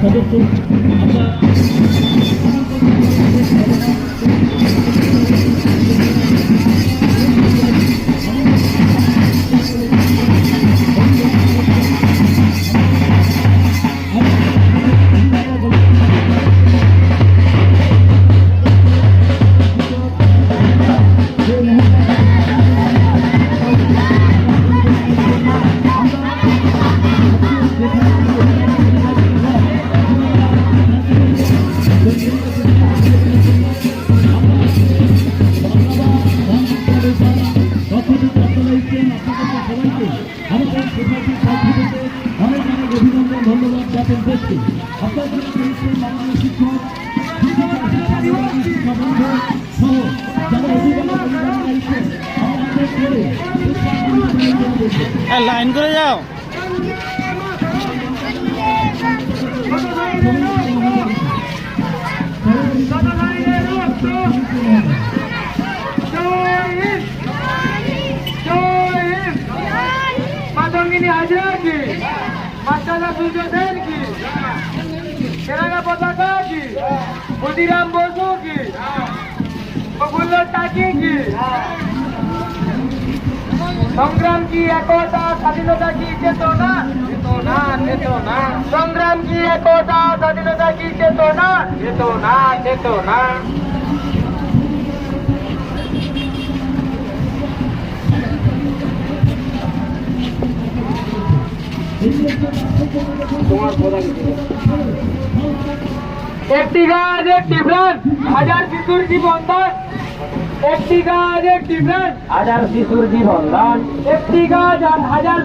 সদস্য অনেক অনেক অভিনন্দন ধন্যবাদ জ্ঞাপন করছি। আপনাদের মাননীয় শিক্ষক সহ যারা অভিভাবক লাইন করে যাও। मातंगिनी हाजरा की मास्टर सूर्यसेन की तेरंगा पताका की खुदीराम बोसो की प्रफुल्ल टाकी की संग्राम की एकता स्वाधीनता की चेतना चेतना चेतना संग्राम की एकता स्वाधीनता की चेतना चेतना चेतना একটি গাছ একটি প্রাণ হাজার শিশুর জীবন দান একটি গাছ একটি প্রাণ হাজার শিশুর জীবন দান একটি গাছ আর হাজার